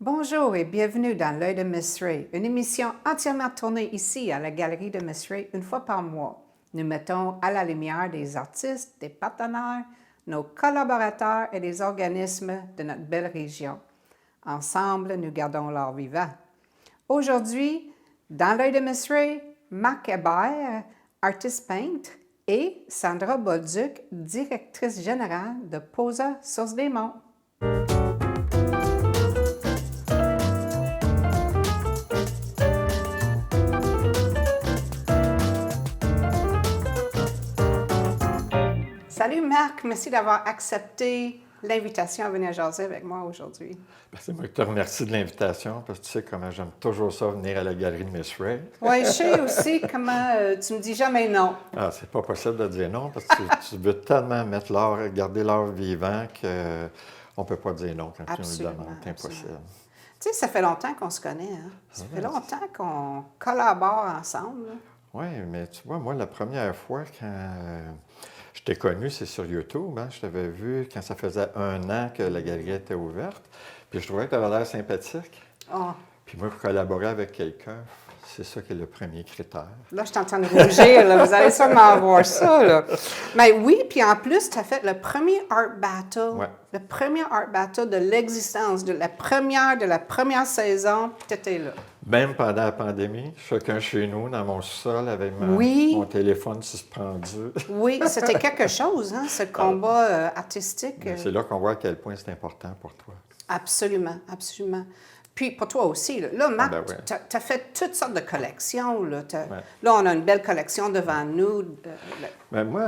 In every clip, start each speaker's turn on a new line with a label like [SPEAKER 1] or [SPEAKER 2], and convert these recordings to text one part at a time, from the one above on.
[SPEAKER 1] Bonjour et bienvenue dans l'œil de Miss Ray, une émission entièrement tournée ici à la galerie de Miss Ray une fois par mois. Nous mettons à la lumière des artistes, des partenaires, nos collaborateurs et des organismes de notre belle région. Ensemble, nous gardons l'art vivant. Aujourd'hui, dans l'œil de Miss Ray, Marc Hébert, artiste peintre, et Sandra Bolduc, directrice générale de Posa Source des Monts. Salut Marc, merci d'avoir accepté l'invitation à venir jaser avec moi aujourd'hui.
[SPEAKER 2] C'est moi qui te remercie de l'invitation parce que tu sais comment j'aime toujours ça venir à la galerie de Miss Ray.
[SPEAKER 1] Oui, je sais aussi comment tu me dis jamais non.
[SPEAKER 2] Ah, c'est pas possible de dire non parce que tu veux tellement mettre l'art, garder l'art vivant qu'on ne peut pas dire non quand tu nous le demandes. C'est impossible.
[SPEAKER 1] Tu sais, ça fait longtemps qu'on se connaît. Hein? Ça fait longtemps qu'on collabore ensemble.
[SPEAKER 2] Oui, mais tu vois, moi, la première fois quand je t'ai connu, c'est sur YouTube. Hein? Je t'avais vu quand ça faisait 1 an que la galerie était ouverte. Puis je trouvais que tu avais l'air sympathique.
[SPEAKER 1] Oh.
[SPEAKER 2] Puis moi, pour collaborer avec quelqu'un, c'est ça qui est le premier critère.
[SPEAKER 1] Là, je suis en train de rougir. Là. Vous allez sûrement voir ça. Là. Mais oui, puis en plus, tu as fait le premier art battle.
[SPEAKER 2] Ouais.
[SPEAKER 1] Le premier art battle de l'existence, de la première saison, puis tu étais là.
[SPEAKER 2] Même pendant la pandémie, chacun chez nous, dans mon sous-sol, avec mon téléphone suspendu.
[SPEAKER 1] Oui, c'était quelque chose, hein, ce combat artistique.
[SPEAKER 2] C'est là qu'on voit à quel point c'est important pour toi.
[SPEAKER 1] Absolument, absolument. Puis pour toi aussi, là Marc,
[SPEAKER 2] Ben ouais.
[SPEAKER 1] tu as fait toutes sortes de collections. Là, là, on a une belle collection devant nous.
[SPEAKER 2] Ben moi,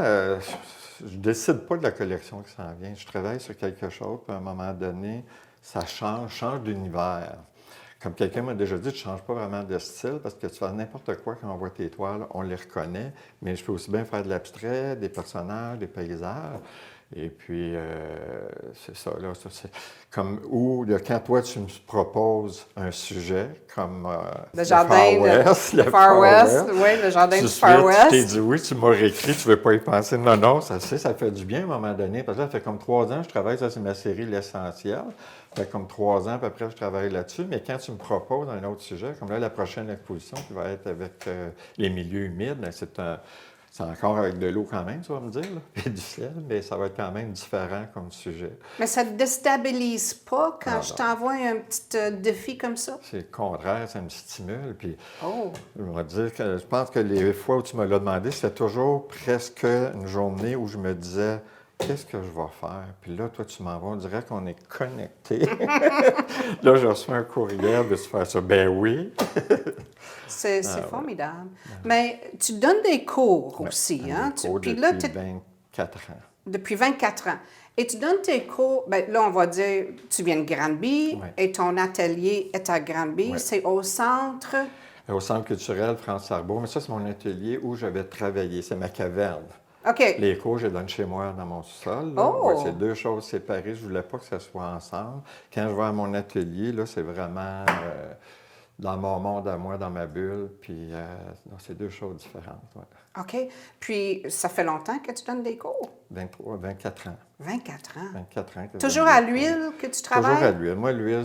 [SPEAKER 2] je ne décide pas de la collection qui s'en vient. Je travaille sur quelque chose, puis à un moment donné, ça change d'univers. Comme quelqu'un m'a déjà dit, tu ne changes pas vraiment de style parce que tu fais n'importe quoi quand on voit tes toiles, on les reconnaît, mais je peux aussi bien faire de l'abstrait, des personnages, des paysages. Et puis, c'est ça, là, c'est comme où, quand toi, tu me proposes un sujet, comme
[SPEAKER 1] le jardin
[SPEAKER 2] le Far West,
[SPEAKER 1] oui, le jardin
[SPEAKER 2] du
[SPEAKER 1] Far West.
[SPEAKER 2] Tu t'es dit oui, tu m'aurais écrit, tu ne veux pas y penser. Non, non, ça fait du bien à un moment donné, parce que là, ça fait comme 3 ans que je travaille, ça c'est ma série L'Essentiel. Ça fait comme 3 ans à peu près je travaille là-dessus, mais quand tu me proposes un autre sujet, comme là, la prochaine exposition qui va être avec les milieux humides, c'est encore avec de l'eau quand même, tu vas me dire, là, et du ciel, mais ça va être quand même différent comme sujet.
[SPEAKER 1] Mais ça ne te déstabilise pas quand je t'envoie un petit défi comme ça?
[SPEAKER 2] C'est le contraire, ça me stimule. Puis, je vais dire que je pense que les fois où tu me l'as demandé, c'était toujours presque une journée où je me disais, qu'est-ce que je vais faire? Puis là, toi, tu m'envoies, on dirait qu'on est connectés. Là, je reçois un courriel de se faire ça. Ben oui.
[SPEAKER 1] C'est formidable. Mais tu donnes des cours aussi, hein?
[SPEAKER 2] Des cours
[SPEAKER 1] Puis
[SPEAKER 2] depuis
[SPEAKER 1] là,
[SPEAKER 2] 24 ans.
[SPEAKER 1] Depuis 24 ans. Et tu donnes tes cours, bien là, on va dire, tu viens de Granby et ton atelier est à Granby. C'est au centre?
[SPEAKER 2] Au Centre culturel France-Sarbeau. Mais ça, c'est mon atelier où j'avais travaillé. C'est ma caverne.
[SPEAKER 1] OK.
[SPEAKER 2] Les cours, je les donne chez moi dans mon sous-sol. C'est 2 choses séparées. Je ne voulais pas que ça soit ensemble. Quand je vais à mon atelier, là, c'est vraiment dans mon monde à moi, dans ma bulle. Puis, c'est 2 choses différentes. Ouais.
[SPEAKER 1] OK. Puis, ça fait longtemps que tu donnes des cours?
[SPEAKER 2] 24 ans.
[SPEAKER 1] 24 ans?
[SPEAKER 2] 24 ans.
[SPEAKER 1] Toujours à l'huile que tu travailles?
[SPEAKER 2] Toujours à l'huile. Moi, l'huile,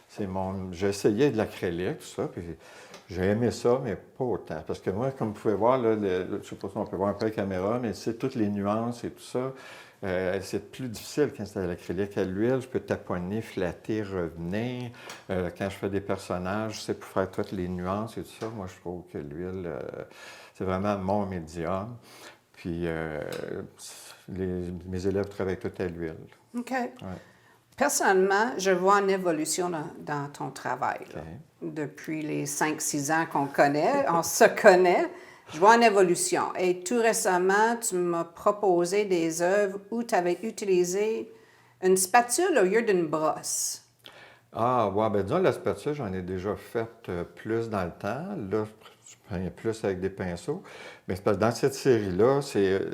[SPEAKER 2] c'est mon... J'ai essayé de l'acrylique, tout ça, puis j'ai aimé ça, mais pas autant. Parce que moi, comme vous pouvez voir, là, je ne sais pas si on peut voir un peu la caméra, mais c'est toutes les nuances et tout ça. C'est plus difficile quand c'est à l'acrylique. À l'huile, je peux taponner, flatter, revenir. Quand je fais des personnages, c'est pour faire toutes les nuances et tout ça. Moi, je trouve que l'huile, c'est vraiment mon médium. Puis, mes élèves travaillent tout à l'huile.
[SPEAKER 1] OK.
[SPEAKER 2] Ouais.
[SPEAKER 1] Personnellement, je vois une évolution dans ton travail. Là. Depuis les 5-6 ans qu'on connaît, on se connaît, je vois une évolution. Et tout récemment, tu m'as proposé des œuvres où tu avais utilisé une spatule au lieu d'une brosse.
[SPEAKER 2] Ah, ouais, bien, disons, la spatule, j'en ai déjà fait plus dans le temps. Là, je peins plus avec des pinceaux. Mais c'est parce que dans cette série-là,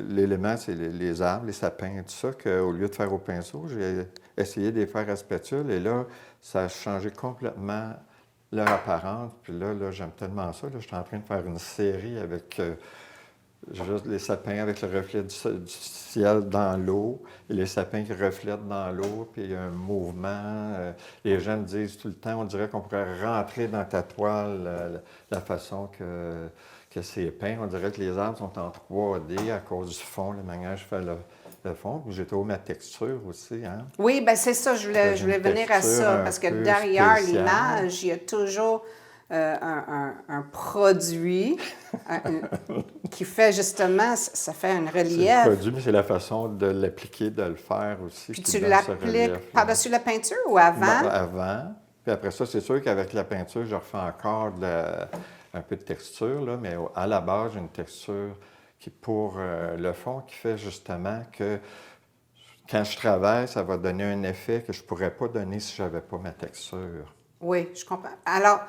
[SPEAKER 2] l'élément, c'est les arbres, les sapins et tout ça, qu'au lieu de faire au pinceau, j'ai essayé de les faire à spatule. Et là, ça a changé complètement leur apparence. Puis là, j'aime tellement ça. Là, je suis en train de faire une série avec juste les sapins avec le reflet du ciel dans l'eau, et les sapins qui reflètent dans l'eau, puis il y a un mouvement. Les gens me disent tout le temps, on dirait qu'on pourrait rentrer dans ta toile la façon que c'est peint. On dirait que les arbres sont en 3D à cause du fond, la manière que je fais le fond. Puis j'ai trouvé ma texture aussi, hein?
[SPEAKER 1] Oui, bien c'est ça, je voulais venir à
[SPEAKER 2] texture
[SPEAKER 1] ça,
[SPEAKER 2] un
[SPEAKER 1] parce que
[SPEAKER 2] peu
[SPEAKER 1] derrière
[SPEAKER 2] spéciale.
[SPEAKER 1] l'image, il y a toujours un produit qui fait justement, ça fait un
[SPEAKER 2] C'est
[SPEAKER 1] relief.
[SPEAKER 2] le produit, mais c'est la façon de l'appliquer, de le faire aussi.
[SPEAKER 1] Puis
[SPEAKER 2] qui
[SPEAKER 1] tu
[SPEAKER 2] donne ce
[SPEAKER 1] l'appliques
[SPEAKER 2] relief-là.
[SPEAKER 1] par-dessus la peinture ou avant?
[SPEAKER 2] Bon, avant. Puis après ça, c'est sûr qu'avec la peinture, je refais encore un peu de texture, là, mais à la base, j'ai une texture qui, pour le fond, qui fait justement que quand je travaille, ça va donner un effet que je ne pourrais pas donner si je n'avais pas ma texture.
[SPEAKER 1] Oui, je comprends. Alors,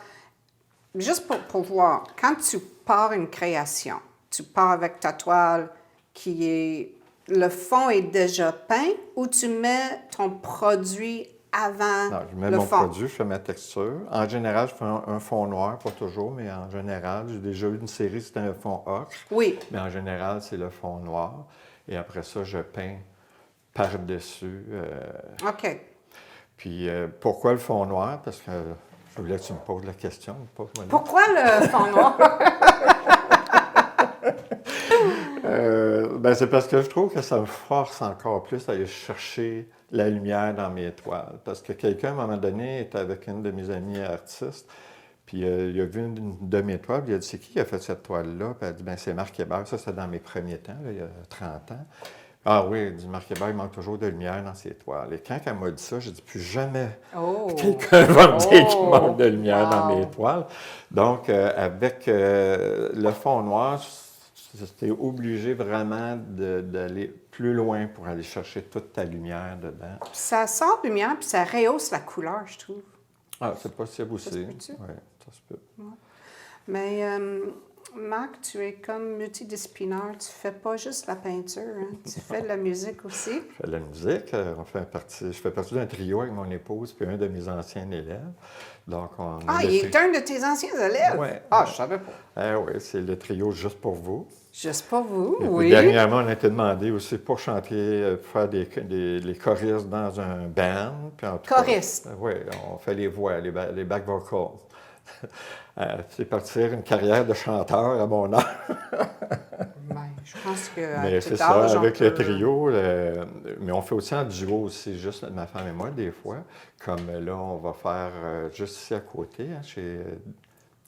[SPEAKER 1] juste pour voir, quand tu pars une création, tu pars avec ta toile qui est... Le fond est déjà peint ou tu mets ton produit avant
[SPEAKER 2] Non, je mets
[SPEAKER 1] le
[SPEAKER 2] mon
[SPEAKER 1] fond?
[SPEAKER 2] produit, je fais ma texture. En général, je fais un fond noir, pas toujours, mais en général, j'ai déjà eu une série, c'était un fond ocre.
[SPEAKER 1] Oui.
[SPEAKER 2] Mais en général, c'est le fond noir. Et après ça, je peins par-dessus.
[SPEAKER 1] OK.
[SPEAKER 2] Puis pourquoi le fond noir? Parce que je voulais que tu me poses la question.
[SPEAKER 1] Pourquoi le fond noir?
[SPEAKER 2] Ben, c'est parce que je trouve que ça me force encore plus à aller chercher la lumière dans mes toiles. Parce que quelqu'un, à un moment donné, était avec une de mes amies artistes, puis il a vu une de mes toiles, puis il a dit, c'est qui a fait cette toile-là? Puis elle a dit, ben c'est Marc Hébert. Ça, c'était dans mes premiers temps, là, il y a 30 ans. Ah oui, il dit, Marc Hébert, il manque toujours de lumière dans ses toiles. Et quand elle m'a dit ça, j'ai dit, plus jamais
[SPEAKER 1] Oh!
[SPEAKER 2] quelqu'un va me dire qu'il
[SPEAKER 1] Oh!
[SPEAKER 2] manque de lumière dans
[SPEAKER 1] Wow!
[SPEAKER 2] mes toiles. Donc, avec le fond noir, j'étais obligé vraiment d'aller plus loin pour aller chercher toute ta lumière dedans.
[SPEAKER 1] Puis ça sort lumière, puis ça rehausse la couleur, je trouve.
[SPEAKER 2] Ah, c'est possible aussi.
[SPEAKER 1] Ça se peut-tu?
[SPEAKER 2] Oui, ça se peut.
[SPEAKER 1] Mais Marc, tu es comme multidisciplinaire. Tu fais pas juste la peinture, hein? Tu fais de la musique aussi.
[SPEAKER 2] Je fais de la musique. Je fais partie d'un trio avec mon épouse puis un de mes anciens élèves. Donc,
[SPEAKER 1] Il est un de tes anciens élèves?
[SPEAKER 2] Oui.
[SPEAKER 1] Ah, je savais pas.
[SPEAKER 2] Oui, c'est le trio Juste pour vous.
[SPEAKER 1] Juste pas vous,
[SPEAKER 2] Et puis,
[SPEAKER 1] oui.
[SPEAKER 2] dernièrement, on a été demandé aussi pour chanter, pour faire les choristes dans un band. Puis en tout cas,
[SPEAKER 1] Choriste.
[SPEAKER 2] Oui, on fait les voix, les back vocals. C'est partir une carrière de chanteur à mon âge.
[SPEAKER 1] Ben, je pense que
[SPEAKER 2] Mais c'est ça, avec le trio. Mais on fait aussi en duo aussi, juste ma femme et moi, des fois. Comme là, on va faire juste ici à côté, hein, chez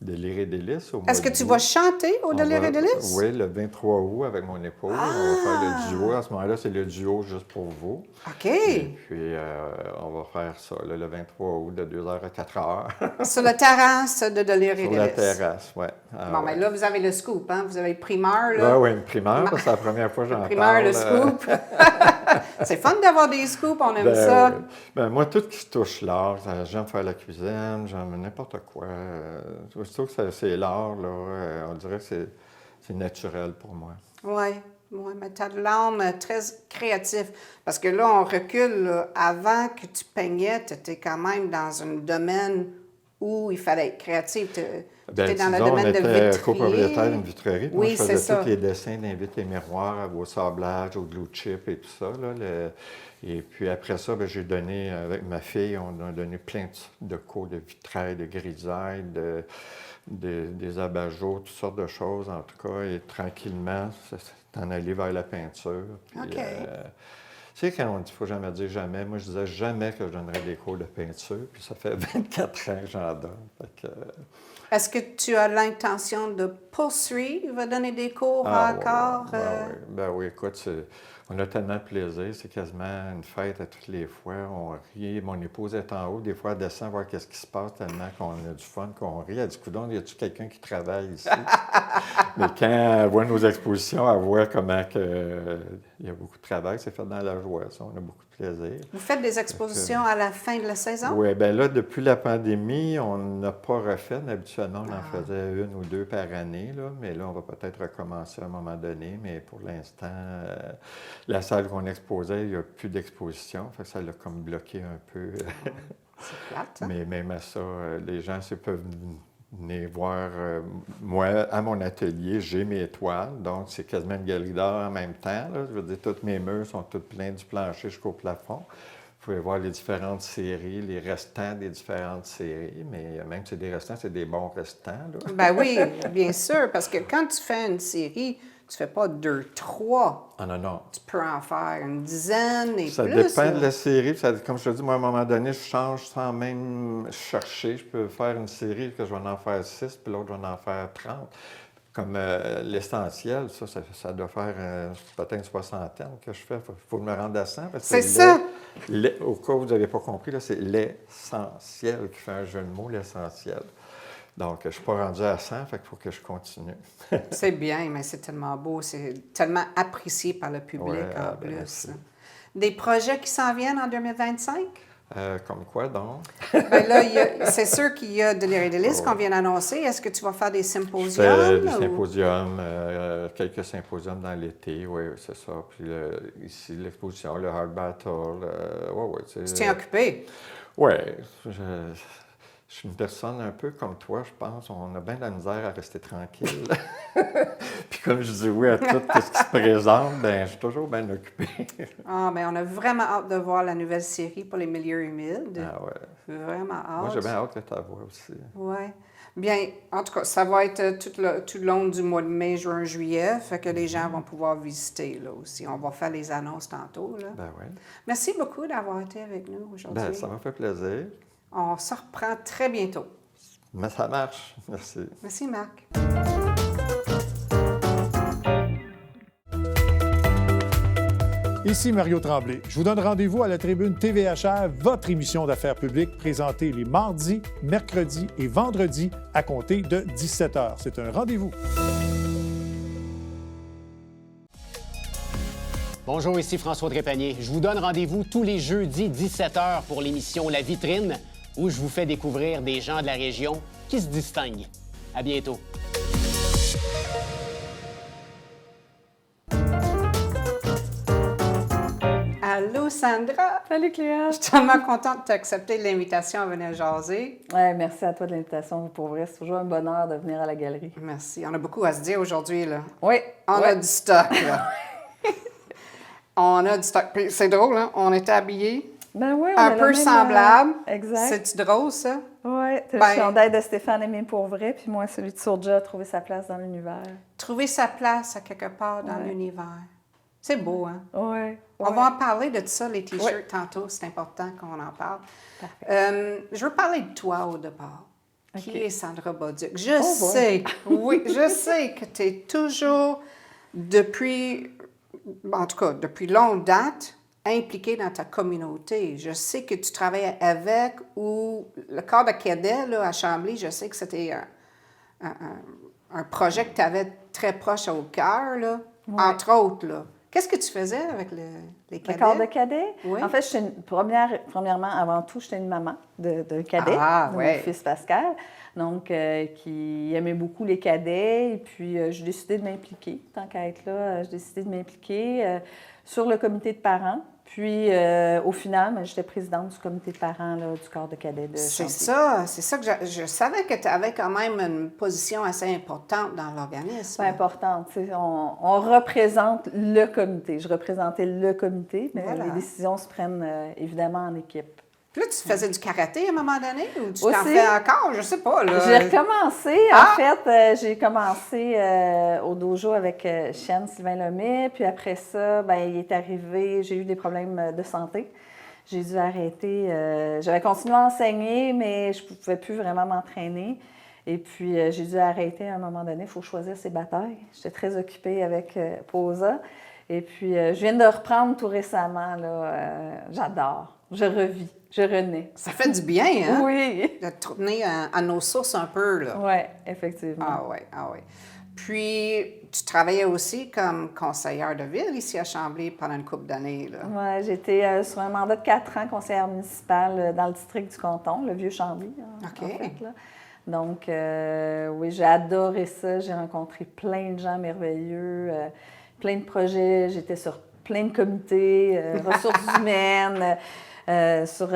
[SPEAKER 2] Délire et Délices.
[SPEAKER 1] Est-ce que tu vas chanter au Délire et Délices?
[SPEAKER 2] Oui, le 23 août avec mon épouse. On va faire le duo. À ce moment-là, c'est le duo Juste pour vous.
[SPEAKER 1] OK.
[SPEAKER 2] Et puis, on va faire ça là, le 23 août de 2h à 4h.
[SPEAKER 1] Sur la terrasse de Délire et
[SPEAKER 2] Sur
[SPEAKER 1] Délices.
[SPEAKER 2] la terrasse, oui.
[SPEAKER 1] Bon, mais là, vous avez le scoop, hein? Vous avez le primeur, là.
[SPEAKER 2] Oui, une primeur. C'est la première fois que j'en
[SPEAKER 1] Primeur,
[SPEAKER 2] parle.
[SPEAKER 1] le scoop. C'est fun d'avoir des scoops, on aime ça.
[SPEAKER 2] Oui. Ben, moi, tout ce qui touche l'art, j'aime faire la cuisine, j'aime n'importe quoi. Surtout que c'est l'art, là, on dirait que c'est naturel pour moi.
[SPEAKER 1] Oui, mais tu as de l'âme très créative. Parce que là, on recule. Là. Avant que tu peignais, tu étais quand même dans un domaine où il fallait être créatif. Tu étais dans le domaine de
[SPEAKER 2] vitrerie. On était
[SPEAKER 1] vitrier.
[SPEAKER 2] copropriétaire d'une vitrerie.
[SPEAKER 1] Oui,
[SPEAKER 2] moi, je
[SPEAKER 1] c'est
[SPEAKER 2] faisais
[SPEAKER 1] ça.
[SPEAKER 2] tous les dessins d'invite et miroirs, au sablage, au glue chip et tout ça. Là, et puis après ça, j'ai donné, avec ma fille, on a donné plein de cours de vitrail, de grisaille, des abat-jours, toutes sortes de choses, en tout cas. Et tranquillement, t'en allais vers la peinture. Puis,
[SPEAKER 1] OK.
[SPEAKER 2] tu sais, quand on dit qu'il ne faut jamais dire jamais, moi, je disais jamais que je donnerais des cours de peinture, puis ça fait 24 ans que j'en donne. Fait que,
[SPEAKER 1] Est-ce que tu as l'intention de poursuivre, donner des cours
[SPEAKER 2] Ah,
[SPEAKER 1] encore?
[SPEAKER 2] Ben oui, écoute, on a tellement de plaisir. C'est quasiment une fête à toutes les fois. On rit. Mon épouse est en haut. Des fois, elle descend voir qu'est-ce qui se passe tellement qu'on a du fun, qu'on rit. Elle dit, coudonc, y a-tu quelqu'un qui travaille ici? Mais quand elle voit nos expositions, elle voit comment il y a beaucoup de travail. C'est fait dans la joie. Ça. On a beaucoup de plaisir.
[SPEAKER 1] Vous faites des expositions à la fin de la saison?
[SPEAKER 2] Oui, bien là, depuis la pandémie, on n'a pas refait. Habituellement, on en faisait une ou deux par année, là, mais là, on va peut-être recommencer à un moment donné. Mais pour l'instant, la salle qu'on exposait, il n'y a plus d'exposition. Fait que ça l'a comme bloqué un peu.
[SPEAKER 1] C'est plate, hein?
[SPEAKER 2] Mais même à ça, les gens peuvent venez voir, moi, à mon atelier, j'ai mes toiles, donc c'est quasiment une galerie d'art en même temps. Là. Je veux dire, tous mes murs sont tous pleins du plancher jusqu'au plafond. Vous pouvez voir les différentes séries, les restants des différentes séries, mais même si c'est des restants, c'est des bons restants. Là.
[SPEAKER 1] Ben oui, bien sûr, parce que quand tu fais une série, tu fais pas 2, 3.
[SPEAKER 2] Ah non, non.
[SPEAKER 1] Tu peux en faire une dizaine et
[SPEAKER 2] Ça
[SPEAKER 1] plus.
[SPEAKER 2] dépend
[SPEAKER 1] là.
[SPEAKER 2] de la série. Comme je te dis, moi, à un moment donné, je change sans même chercher. Je peux faire une série que je vais en faire 6, puis l'autre, je vais en faire 30. Comme l'essentiel, ça doit faire peut-être une soixantaine que je fais. Il faut me rendre à 100. Parce que
[SPEAKER 1] C'est ça!
[SPEAKER 2] Au cas où vous n'avez pas compris, là, c'est l'essentiel qui fait un jeu de mots, l'essentiel. Donc, je ne suis pas rendu à 100, fait qu'il faut que je continue.
[SPEAKER 1] C'est bien, mais c'est tellement beau. C'est tellement apprécié par le public
[SPEAKER 2] Ouais,
[SPEAKER 1] en
[SPEAKER 2] ben,
[SPEAKER 1] plus.
[SPEAKER 2] merci.
[SPEAKER 1] Des projets qui s'en viennent en 2025?
[SPEAKER 2] Comme quoi, donc?
[SPEAKER 1] Bien là, c'est sûr qu'il y a de l'Iridelis qu'on vient d'annoncer. Est-ce que tu vas faire des
[SPEAKER 2] Je fais
[SPEAKER 1] symposiums?
[SPEAKER 2] des
[SPEAKER 1] ou-
[SPEAKER 2] symposiums, quelques symposiums dans l'été, oui, c'est ça. Puis ici, l'exposition, le Hard Battle, ouais,
[SPEAKER 1] Tu tiens occupé.
[SPEAKER 2] Oui, je suis une personne un peu comme toi, je pense. On a bien de la misère à rester tranquille. Puis comme je dis oui à tout ce qui se présente, ben je suis toujours bien occupé.
[SPEAKER 1] Ah, mais on a vraiment hâte de voir la nouvelle série pour les milieux humides.
[SPEAKER 2] Ah ouais.
[SPEAKER 1] Vraiment hâte.
[SPEAKER 2] Moi, j'ai bien hâte de t'avoir aussi.
[SPEAKER 1] Oui. Bien, en tout cas, ça va être tout le long du mois de mai, juin, juillet, fait que les gens vont pouvoir visiter là aussi. On va faire les annonces tantôt. Là.
[SPEAKER 2] Ben oui.
[SPEAKER 1] Merci beaucoup d'avoir été avec nous aujourd'hui.
[SPEAKER 2] Ben, ça m'a fait plaisir.
[SPEAKER 1] On se reprend très bientôt.
[SPEAKER 2] Mais ça marche. Merci.
[SPEAKER 1] Merci, Marc.
[SPEAKER 3] Ici Mario Tremblay. Je vous donne rendez-vous à la tribune TVHR, votre émission d'affaires publiques présentée les mardis, mercredis et vendredis à compter de 17h. C'est un rendez-vous.
[SPEAKER 4] Bonjour, ici François Trépanier. Je vous donne rendez-vous tous les jeudis 17h pour l'émission La Vitrine, où je vous fais découvrir des gens de la région qui se distinguent. À bientôt.
[SPEAKER 1] Allô, Sandra.
[SPEAKER 5] Salut Cléa!
[SPEAKER 1] Je suis tellement contente de t'accepter l'invitation à venir jaser.
[SPEAKER 5] Ouais, merci à toi de l'invitation. Pour vrai, c'est toujours un bonheur de venir à la galerie.
[SPEAKER 1] Merci. On a beaucoup à se dire aujourd'hui, là.
[SPEAKER 5] Oui.
[SPEAKER 1] On a
[SPEAKER 5] ouais.
[SPEAKER 1] du stock, là. On a du stock. Puis c'est drôle, hein? On était habillés
[SPEAKER 5] Ben oui, on
[SPEAKER 1] un
[SPEAKER 5] a
[SPEAKER 1] peu
[SPEAKER 5] le même,
[SPEAKER 1] semblable.
[SPEAKER 5] exact.
[SPEAKER 1] C'est-tu drôle, ça?
[SPEAKER 5] Oui, tu
[SPEAKER 1] Ben-
[SPEAKER 5] le chandail de Stéphane Aimé pour vrai, puis moi, celui de Sourja a trouvé sa place dans l'univers.
[SPEAKER 1] Trouver sa place à quelque part dans
[SPEAKER 5] Ouais.
[SPEAKER 1] l'univers. C'est beau, hein?
[SPEAKER 5] Oui.
[SPEAKER 1] On va en parler de ça, les T-shirts, tantôt. C'est important qu'on en parle. Je veux parler de toi au départ. Qui
[SPEAKER 5] OK.
[SPEAKER 1] est Sandra Bolduc? Je
[SPEAKER 5] boy.
[SPEAKER 1] sais, oui, je sais que tu es toujours, en tout cas, depuis longue date, impliquée dans ta communauté. Je sais que tu travailles avec ou le corps de cadet là, à Chambly, je sais que c'était un projet que tu avais très proche au cœur, là, entre autres. Là. Qu'est-ce que tu faisais avec les
[SPEAKER 5] Le
[SPEAKER 1] cadets?
[SPEAKER 5] corps de cadet?
[SPEAKER 1] Oui.
[SPEAKER 5] En fait, premièrement, avant tout, j'étais une maman de cadet,
[SPEAKER 1] Ah,
[SPEAKER 5] de
[SPEAKER 1] ouais.
[SPEAKER 5] mon fils Pascal, donc qui aimait beaucoup les cadets. Et puis, j'ai décidé de m'impliquer. Tant qu'à être là, j'ai décidé de m'impliquer sur le comité de parents. Puis, au final, j'étais présidente du comité de parents là, du corps de cadet de
[SPEAKER 1] C'est
[SPEAKER 5] Chambly.
[SPEAKER 1] ça que je savais que tu avais quand même une position assez importante dans l'organisme.
[SPEAKER 5] C'est important. Tu sais, on représente le comité. Je représentais le comité, mais
[SPEAKER 1] Voilà.
[SPEAKER 5] les décisions se prennent évidemment en équipe.
[SPEAKER 1] Puis là, tu faisais du karaté à un moment donné ou tu t'en
[SPEAKER 5] Aussi.
[SPEAKER 1] fais encore? Je sais pas. Là.
[SPEAKER 5] J'ai recommencé.
[SPEAKER 1] Ah!
[SPEAKER 5] En fait, j'ai commencé au dojo avec Chienne Sylvain Lemay. Puis après ça, ben, il est arrivé, j'ai eu des problèmes de santé. J'ai dû arrêter. J'avais continué à enseigner, mais je ne pouvais plus vraiment m'entraîner. Et puis, j'ai dû arrêter à un moment donné. Il faut choisir ses batailles. J'étais très occupée avec Posa. Et puis, je viens de reprendre tout récemment. Là, j'adore. Je revis. Je renais.
[SPEAKER 1] Ça fait du bien, hein?
[SPEAKER 5] Oui.
[SPEAKER 1] De te retourner à nos sources un peu, là.
[SPEAKER 5] Oui, effectivement.
[SPEAKER 1] Ah oui, ah oui. Puis, tu travaillais aussi comme conseillère de ville ici à Chambly pendant une couple d'années, là.
[SPEAKER 5] Oui, j'étais sur un mandat de 4 ans conseillère municipale dans le district du Canton, le Vieux-Chambly,
[SPEAKER 1] OK.
[SPEAKER 5] en fait. Là. Donc, oui, j'ai adoré ça. J'ai rencontré plein de gens merveilleux, plein de projets. J'étais sur plein de comités, ressources humaines. sur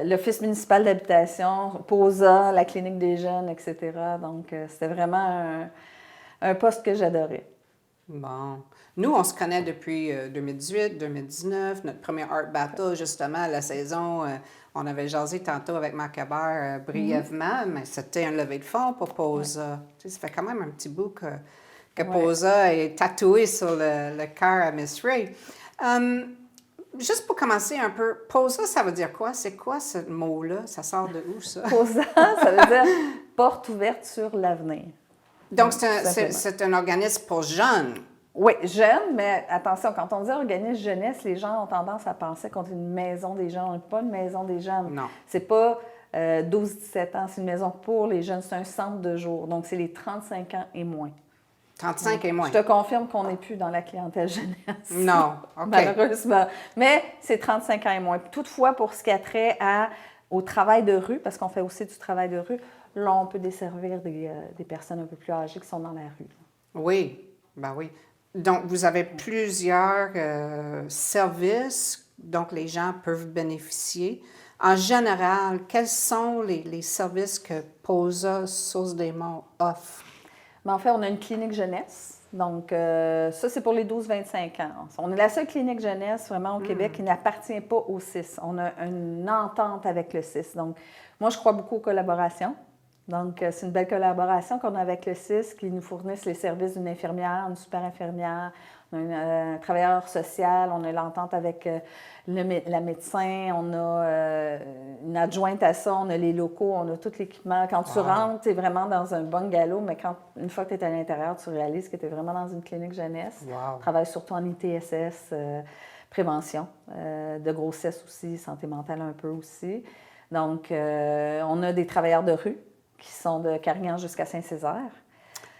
[SPEAKER 5] l'Office municipal d'habitation, POSA, la clinique des jeunes, etc. Donc, c'était vraiment un poste que j'adorais.
[SPEAKER 1] Bon. Nous, on se connaît depuis 2018, 2019, notre premier Art Battle, justement, la saison, on avait jasé tantôt avec Marc Hébert brièvement, mais c'était un levée de fonds pour POSA. Tu sais, ça fait quand même un petit bout que POSA est tatoué sur le cœur à Miss Ray. Juste pour commencer un peu, POSA, ça veut dire quoi? C'est quoi ce mot-là? Ça sort de où, ça?
[SPEAKER 5] POSA, ça veut dire porte ouverte sur l'avenir.
[SPEAKER 1] Donc, c'est un organisme pour jeunes.
[SPEAKER 5] Oui, jeunes, mais attention, quand on dit organisme jeunesse, les gens ont tendance à penser qu'on est une maison des jeunes. On n'est pas une maison des jeunes.
[SPEAKER 1] Non.
[SPEAKER 5] C'est pas 12-17 ans, c'est une maison pour les jeunes. C'est un centre de jour. Donc, c'est les 35 ans et moins.
[SPEAKER 1] 35 et moins.
[SPEAKER 5] Je te confirme qu'on n'est plus dans la clientèle jeunesse.
[SPEAKER 1] Non, OK.
[SPEAKER 5] Malheureusement. Mais c'est 35 ans et moins. Toutefois, pour ce qui a trait au travail de rue, parce qu'on fait aussi du travail de rue, là, on peut desservir des personnes un peu plus âgées qui sont dans la rue.
[SPEAKER 1] Oui, ben oui. Donc, vous avez plusieurs services dont les gens peuvent bénéficier. En général, quels sont les services que POSA Source des Monts offre?
[SPEAKER 5] Mais en fait, on a une clinique jeunesse. Donc, ça, c'est pour les 12-25 ans. On est la seule clinique jeunesse vraiment au Québec qui n'appartient pas au CIS. On a une entente avec le CIS. Donc, moi, je crois beaucoup aux collaborations. Donc, c'est une belle collaboration qu'on a avec le CIS qui nous fournissent les services d'une infirmière, une super infirmière, un travailleur social, on a l'entente avec la médecin, on a une adjointe à ça, on a les locaux, on a tout l'équipement. Quand tu rentres, tu es vraiment dans un bungalow, mais une fois que tu es à l'intérieur, tu réalises que tu es vraiment dans une clinique jeunesse.
[SPEAKER 1] Wow.
[SPEAKER 5] On travaille surtout en ITSS, prévention, de grossesse aussi, santé mentale un peu aussi. Donc, on a des travailleurs de rue qui sont de Carignan jusqu'à Saint-Césaire.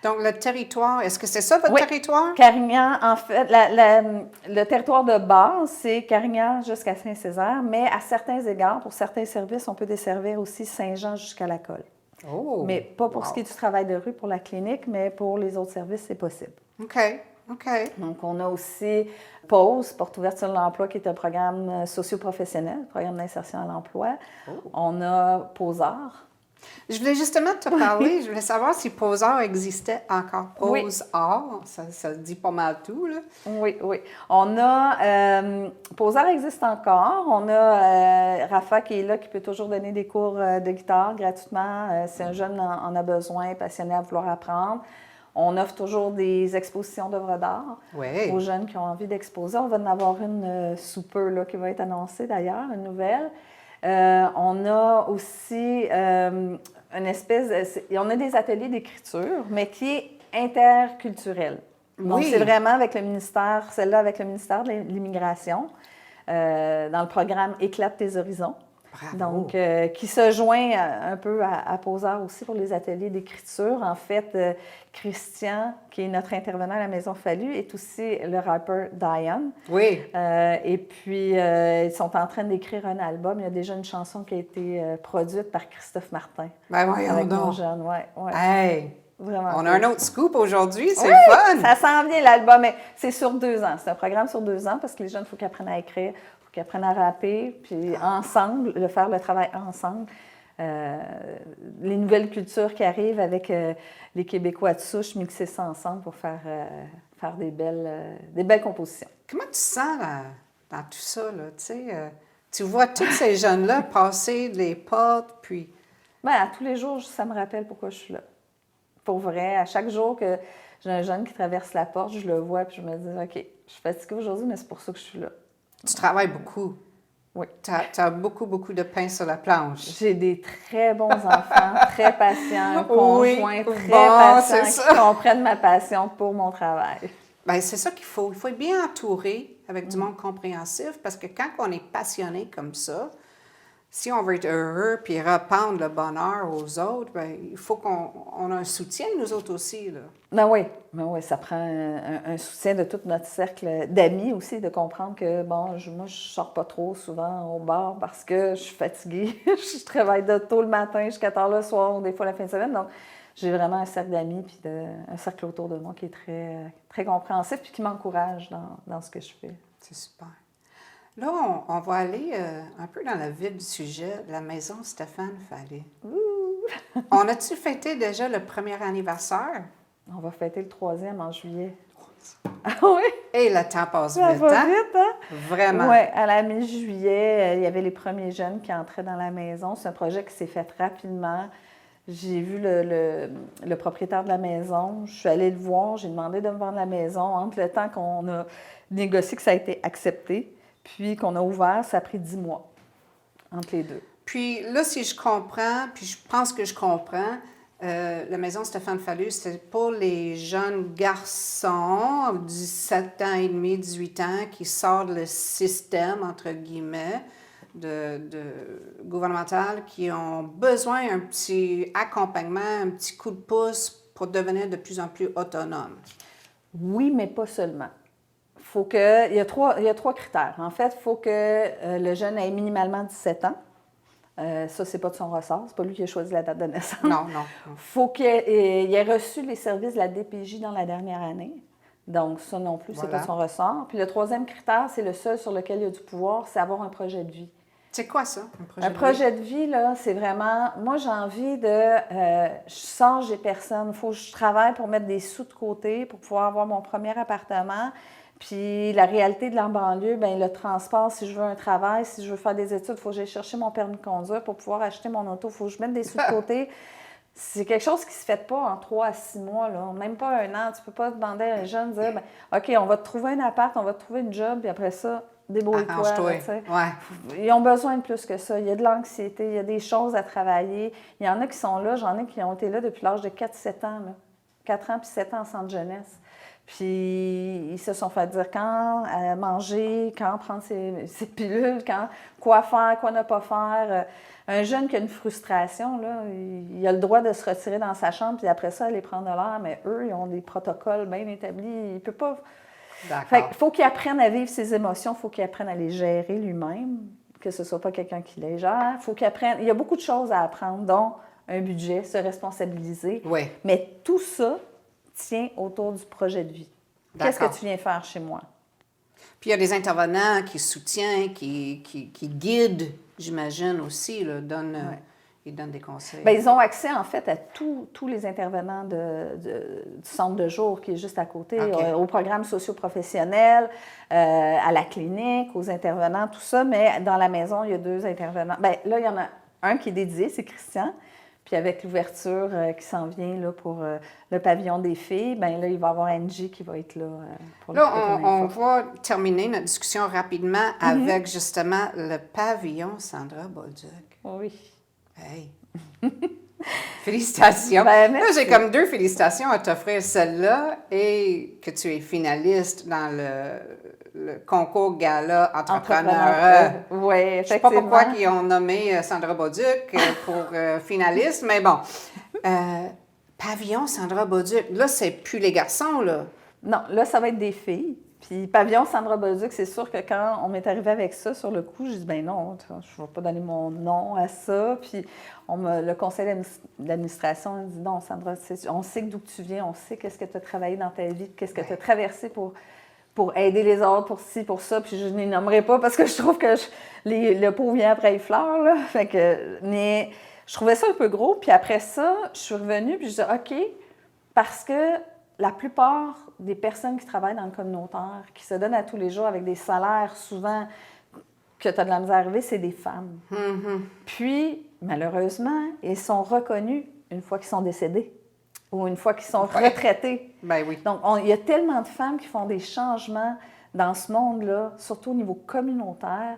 [SPEAKER 1] Donc, le territoire, est-ce que c'est ça votre territoire?
[SPEAKER 5] Carignan, en fait, le territoire de base, c'est Carignan jusqu'à Saint-Césaire, mais à certains égards, pour certains services, on peut desservir aussi Saint-Jean jusqu'à la Colle.
[SPEAKER 1] Oh!
[SPEAKER 5] Mais pas pour ce qui est du travail de rue pour la clinique, mais pour les autres services, c'est possible.
[SPEAKER 1] OK, OK.
[SPEAKER 5] Donc, on a aussi POSE, Porte ouverte sur l'emploi, qui est un programme socio-professionnel, programme d'insertion à l'emploi. On a POSAR.
[SPEAKER 1] Je voulais justement te parler, je voulais savoir si POSAR existait encore. POSAR, ça dit pas mal tout, là.
[SPEAKER 5] Oui, oui. On a... POSAR existe encore. On a Rafa qui est là, qui peut toujours donner des cours de guitare gratuitement. Si un jeune en a besoin, passionné à vouloir apprendre. On offre toujours des expositions d'œuvres d'art aux jeunes qui ont envie d'exposer. On va en avoir une sous peu, là, qui va être annoncée d'ailleurs, une nouvelle. On a aussi une espèce... on a des ateliers d'écriture, mais qui est interculturel. Donc, c'est vraiment avec le ministère, celle-là avec le ministère de l'Immigration, dans le programme Éclate tes horizons.
[SPEAKER 1] Bravo.
[SPEAKER 5] Donc, qui se joint un peu à POSAR aussi pour les ateliers d'écriture. En fait, Christian, qui est notre intervenant à la Maison Fallu, est aussi le rappeur Diane.
[SPEAKER 1] Oui.
[SPEAKER 5] Et puis, ils sont en train d'écrire un album. Il y a déjà une chanson qui a été produite par Christophe Martin.
[SPEAKER 1] Ben voyons
[SPEAKER 5] avec nos
[SPEAKER 1] donc.
[SPEAKER 5] jeunes, ouais.
[SPEAKER 1] Hey!
[SPEAKER 5] Vraiment
[SPEAKER 1] On
[SPEAKER 5] cool.
[SPEAKER 1] a un autre scoop aujourd'hui, c'est
[SPEAKER 5] Oui,
[SPEAKER 1] fun!
[SPEAKER 5] ça s'en vient l'album, mais c'est sur 2 ans. C'est un programme sur 2 ans parce que les jeunes, il faut qu'ils apprennent à écrire, il faut qu'ils apprennent à rapper, puis ensemble, faire le travail ensemble. Les nouvelles cultures qui arrivent avec les Québécois de souche, mixer ça ensemble pour faire des belles compositions.
[SPEAKER 1] Comment tu te sens dans tout ça, là? Tu sais, tu vois tous ces jeunes-là passer les portes, puis...
[SPEAKER 5] Bien, à tous les jours, ça me rappelle pourquoi je suis là. Pour vrai, à chaque jour que j'ai un jeune qui traverse la porte, je le vois, puis je me dis, OK, je suis fatiguée aujourd'hui, mais c'est pour ça que je suis là.
[SPEAKER 1] Tu travailles beaucoup.
[SPEAKER 5] Oui.
[SPEAKER 1] Tu as beaucoup, beaucoup de pain sur la planche.
[SPEAKER 5] J'ai des très bons enfants, très patients,
[SPEAKER 1] Oui,
[SPEAKER 5] conjoints très
[SPEAKER 1] bon,
[SPEAKER 5] patients,
[SPEAKER 1] c'est ça.
[SPEAKER 5] qui comprennent ma passion pour mon travail.
[SPEAKER 1] Bien, c'est ça qu'il faut. Il faut être bien entouré avec du monde compréhensif parce que quand on est passionné comme ça, si on veut être heureux puis répandre le bonheur aux autres, bien, il faut qu'on ait un soutien, nous autres aussi, là.
[SPEAKER 5] Ben oui, ça prend un soutien de tout notre cercle d'amis aussi, de comprendre que, bon, moi, je sors pas trop souvent au bar parce que je suis fatiguée. Je travaille de tôt le matin jusqu'à tard le soir, ou des fois la fin de semaine. Donc, j'ai vraiment un cercle d'amis puis un cercle autour de moi qui est très, très compréhensif puis qui m'encourage dans ce que je fais.
[SPEAKER 1] C'est super. Là, on va aller un peu dans le vif du sujet, la maison Stéphane Fallu. On a-tu fêté déjà le premier anniversaire?
[SPEAKER 5] On va fêter le 3e en juillet. Ah oui?
[SPEAKER 1] Et le temps passe
[SPEAKER 5] Ça
[SPEAKER 1] vite,
[SPEAKER 5] va
[SPEAKER 1] hein?
[SPEAKER 5] vite, hein?
[SPEAKER 1] Vraiment.
[SPEAKER 5] Oui, à la mi-juillet, il y avait les premiers jeunes qui entraient dans la maison. C'est un projet qui s'est fait rapidement. J'ai vu le propriétaire de la maison. Je suis allée le voir. J'ai demandé de me vendre la maison. Entre le temps qu'on a négocié que ça a été accepté, puis qu'on a ouvert, ça a pris 10 mois entre les deux.
[SPEAKER 1] Puis là, si je comprends, puis je pense que je comprends, la maison Stéphane Fallu, c'est pour les jeunes garçons, 17 ans et demi, 18 ans, qui sortent le système, entre guillemets, de gouvernemental, qui ont besoin d'un petit accompagnement, un petit coup de pouce pour devenir de plus en plus autonomes.
[SPEAKER 5] Oui, mais pas seulement. Il y a trois critères. En fait, il faut que le jeune ait minimalement 17 ans. Ça, c'est pas de son ressort. C'est pas lui qui a choisi la date de naissance.
[SPEAKER 1] Non.
[SPEAKER 5] Faut qu'il ait reçu les services de la DPJ dans la dernière année. Donc, ça non plus, c'est
[SPEAKER 1] Voilà.
[SPEAKER 5] pas de son ressort. Puis le troisième critère, c'est le seul sur lequel il y a du pouvoir, c'est avoir un projet de vie.
[SPEAKER 1] C'est quoi ça, un projet
[SPEAKER 5] Un
[SPEAKER 1] de vie?
[SPEAKER 5] projet de vie, là, c'est vraiment... Moi, j'ai envie de... je sors, j'ai personne. Il faut que je travaille pour mettre des sous de côté pour pouvoir avoir mon premier appartement. Puis la réalité de la banlieue, bien, le transport, si je veux un travail, si je veux faire des études, il faut que j'aille chercher mon permis de conduire pour pouvoir acheter mon auto. Il faut que je mette des sous de côté. C'est quelque chose qui ne se fait pas en 3 à 6 mois, là. Même pas un an. Tu ne peux pas demander à un jeune de dire bien, OK, on va te trouver un appart, on va te trouver une job, puis après ça, débrouille-toi.
[SPEAKER 1] Arrange-toi.
[SPEAKER 5] là, tu sais.
[SPEAKER 1] Ouais.
[SPEAKER 5] Ils ont besoin de plus que ça. Il y a de l'anxiété, il y a des choses à travailler. Il y en a qui sont là, j'en ai qui ont été là depuis l'âge de 4-7 ans. Là. 4 ans puis 7 ans en centre jeunesse. Puis ils se sont fait dire quand manger, quand prendre ses pilules, quoi faire, quoi ne pas faire. Un jeune qui a une frustration, là, il a le droit de se retirer dans sa chambre puis après ça, aller prendre de l'air, mais eux, ils ont des protocoles bien établis. Il ne peut pas...
[SPEAKER 1] D'accord.
[SPEAKER 5] Fait qu'il faut qu'il apprenne à vivre ses émotions, il faut qu'il apprenne à les gérer lui-même, que ce ne soit pas quelqu'un qui les gère. Faut qu'il apprenne... Il y a beaucoup de choses à apprendre, dont un budget, se responsabiliser.
[SPEAKER 1] Oui.
[SPEAKER 5] Mais tout ça tient autour du projet de vie. Qu'est-ce que
[SPEAKER 1] D'accord.
[SPEAKER 5] tu viens faire chez moi?
[SPEAKER 1] Puis il y a des intervenants qui soutiennent, qui guident, j'imagine aussi, là, ils donnent des conseils.
[SPEAKER 5] Bien, ils ont accès, en fait, à tous les intervenants du centre de jour qui est juste à côté,
[SPEAKER 1] OK.
[SPEAKER 5] aux programmes socio-professionnels, à la clinique, aux intervenants, tout ça. Mais dans la maison, il y a 2 intervenants. Bien, là, il y en a un qui est dédié, c'est Christian. Puis avec l'ouverture qui s'en vient là, pour le pavillon des filles, bien là, il va y avoir Angie qui va être là pour
[SPEAKER 1] Là,
[SPEAKER 5] prêter
[SPEAKER 1] on
[SPEAKER 5] l'info.
[SPEAKER 1] va terminer notre discussion rapidement avec justement le pavillon Sandra Bolduc.
[SPEAKER 5] Oui.
[SPEAKER 1] Hey! Félicitations!
[SPEAKER 5] Ben,
[SPEAKER 1] Là,
[SPEAKER 5] merci.
[SPEAKER 1] j'ai comme 2 félicitations à t'offrir, celle-là et que tu es finaliste dans le concours gala entrepreneur.
[SPEAKER 5] Oui,
[SPEAKER 1] Je ne sais pas pourquoi
[SPEAKER 5] effectivement.
[SPEAKER 1] ils ont nommé Sandra Bolduc pour finaliste, mais bon. Pavillon Sandra Bolduc, là, c'est plus les garçons, là.
[SPEAKER 5] Non, là, ça va être des filles. Puis pavillon Sandra Bolduc, c'est sûr que quand on m'est arrivé avec ça sur le coup, j'ai dit, ben non, je ne vais pas donner mon nom à ça. Puis le conseil d'administration a dit, non, Sandra, on sait d'où tu viens, on sait qu'est-ce que tu as travaillé dans ta vie, qu'est-ce que tu as traversé pour aider les autres, pour ci, pour ça. Puis je ne les nommerai pas parce que je trouve que le pot vient après les fleurs, là. Fait que, mais je trouvais ça un peu gros. Puis après ça, je suis revenue, puis je dis, OK, parce que la plupart des personnes qui travaillent dans le communautaire, qui se donnent à tous les jours avec des salaires souvent que tu as de la misère à arriver, c'est des femmes. Puis, malheureusement, ils sont reconnus une fois qu'ils sont décédés ou une fois qu'ils sont retraités.
[SPEAKER 1] Ben oui.
[SPEAKER 5] Donc, il y a tellement de femmes qui font des changements dans ce monde-là, surtout au niveau communautaire,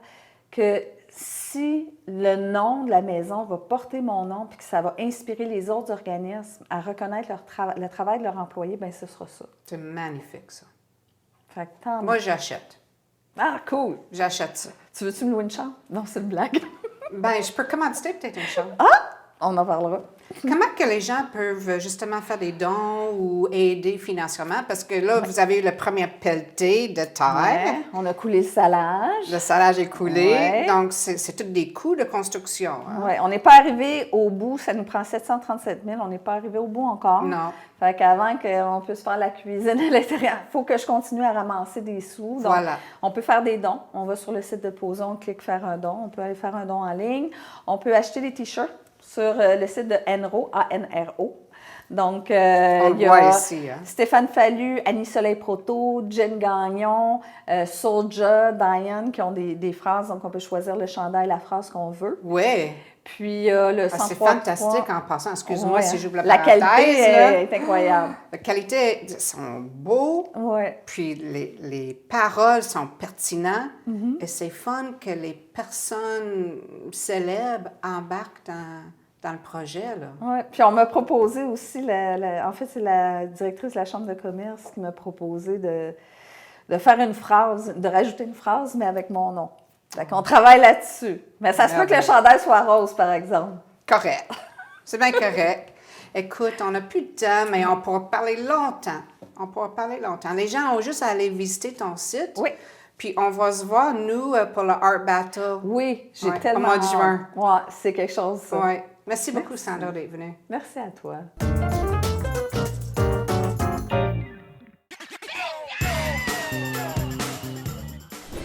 [SPEAKER 5] que si le nom de la maison va porter mon nom puis que ça va inspirer les autres organismes à reconnaître le travail de leur employé, bien, ce sera ça.
[SPEAKER 1] C'est magnifique, ça.
[SPEAKER 5] Fait que tant
[SPEAKER 1] Moi,
[SPEAKER 5] mieux.
[SPEAKER 1] j'achète.
[SPEAKER 5] Ah, cool!
[SPEAKER 1] J'achète ça.
[SPEAKER 5] Tu veux-tu me louer une chambre? Non, c'est une blague.
[SPEAKER 1] Ben, je peux commanditer peut-être une chambre.
[SPEAKER 5] on en parlera.
[SPEAKER 1] Comment que les gens peuvent justement faire des dons ou aider financièrement? Parce que là, vous avez eu le premier pelleté de terre.
[SPEAKER 5] Ouais, on a coulé le salage.
[SPEAKER 1] Le salage est coulé.
[SPEAKER 5] Ouais.
[SPEAKER 1] Donc, c'est tous des coûts de construction. Hein?
[SPEAKER 5] Ouais, on n'est pas arrivé au bout. Ça nous prend 737 000. On n'est pas arrivé au bout encore.
[SPEAKER 1] Non.
[SPEAKER 5] Fait qu'avant qu'on puisse faire la cuisine à l'intérieur, il faut que je continue à ramasser des sous. Donc,
[SPEAKER 1] Voilà.
[SPEAKER 5] on peut faire des dons. On va sur le site de Poso, on clique faire un don. On peut aller faire un don en ligne. On peut acheter des T-shirts sur le site de Enro, A-N-R-O. Donc,
[SPEAKER 1] On
[SPEAKER 5] il
[SPEAKER 1] le
[SPEAKER 5] y
[SPEAKER 1] voit
[SPEAKER 5] a
[SPEAKER 1] ici. Hein?
[SPEAKER 5] Stéphane Fallu, Annie Soleil Proto, Jen Gagnon, Soulja, Diane, qui ont des phrases. Donc, on peut choisir le chandail, la phrase qu'on veut.
[SPEAKER 1] Oui.
[SPEAKER 5] Puis, le
[SPEAKER 1] Ah, c'est
[SPEAKER 5] 103.3.
[SPEAKER 1] fantastique en passant. Excuse-moi
[SPEAKER 5] Ouais,
[SPEAKER 1] si j'ouvre la
[SPEAKER 5] la
[SPEAKER 1] parenthèse.
[SPEAKER 5] qualité
[SPEAKER 1] là.
[SPEAKER 5] est incroyable.
[SPEAKER 1] La qualité, ils sont beaux.
[SPEAKER 5] Ouais.
[SPEAKER 1] Puis les paroles sont pertinentes.
[SPEAKER 5] Mm-hmm.
[SPEAKER 1] Et c'est fun que les personnes célèbres embarquent dans le projet. Là.
[SPEAKER 5] Ouais. Puis on m'a proposé aussi, en fait, c'est la directrice de la Chambre de commerce qui m'a proposé de faire une phrase, de rajouter une phrase, mais avec mon nom. Fait qu'on travaille là-dessus. Mais ça se peut que le chandail soit rose, par exemple.
[SPEAKER 1] Correct. C'est bien correct. Écoute, on n'a plus de temps, mais on pourra parler longtemps. On pourra parler longtemps. Les gens ont juste à aller visiter ton site.
[SPEAKER 5] Oui.
[SPEAKER 1] Puis on va se voir, nous, pour le Art Battle.
[SPEAKER 5] Oui, j'ai
[SPEAKER 1] Ouais,
[SPEAKER 5] tellement
[SPEAKER 1] au mois de juin.
[SPEAKER 5] hâte. Ouais, c'est quelque chose, ça.
[SPEAKER 1] Oui. Merci beaucoup, Sandra, d'être venue.
[SPEAKER 5] Merci à toi.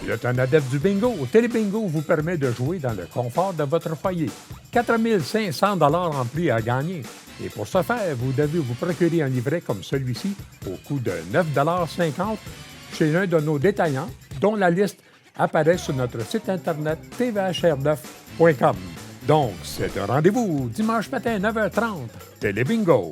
[SPEAKER 3] Le Tonadette du bingo, Télébingo vous permet de jouer dans le confort de votre foyer. 4 500 $ en prix à gagner. Et pour ce faire, vous devez vous procurer un livret comme celui-ci au coût de 9,50 $ chez l'un de nos détaillants, dont la liste apparaît sur notre site internet tvhr9.com. Donc, c'est un rendez-vous dimanche matin 9h30. Télébingo.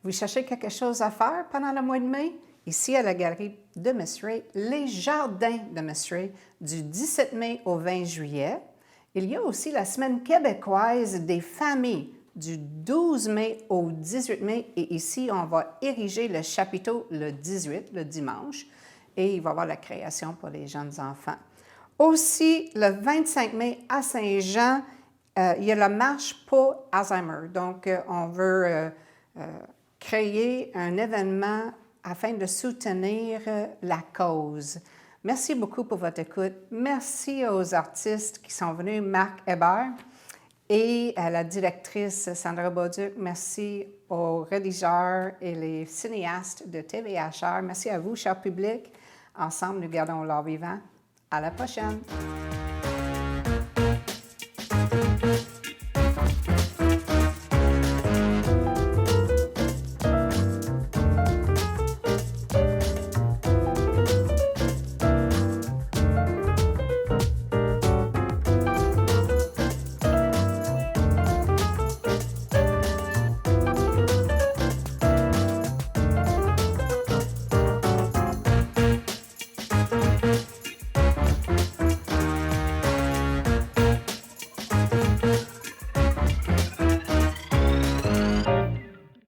[SPEAKER 1] Vous cherchez quelque chose à faire pendant le mois de mai? Ici, à la galerie de Miss Ray, les jardins de Miss Ray, du 17 mai au 20 juillet. Il y a aussi la semaine québécoise des familles, du 12 mai au 18 mai. Et ici, on va ériger le chapiteau le 18, le dimanche. Et il va y avoir la création pour les jeunes enfants. Aussi, le 25 mai à Saint-Jean, il y a la marche pour Alzheimer. Donc, on veut créer un événement afin de soutenir la cause. Merci beaucoup pour votre écoute. Merci aux artistes qui sont venus, Marc Hébert et à la directrice Sandra Beauduc. Merci aux rédigeurs et les cinéastes de TVHR. Merci à vous, cher public. Ensemble, nous gardons l'art vivant. À la prochaine!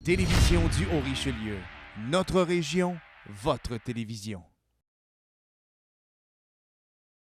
[SPEAKER 6] Télévision du Haut-Richelieu. Notre région, votre télévision.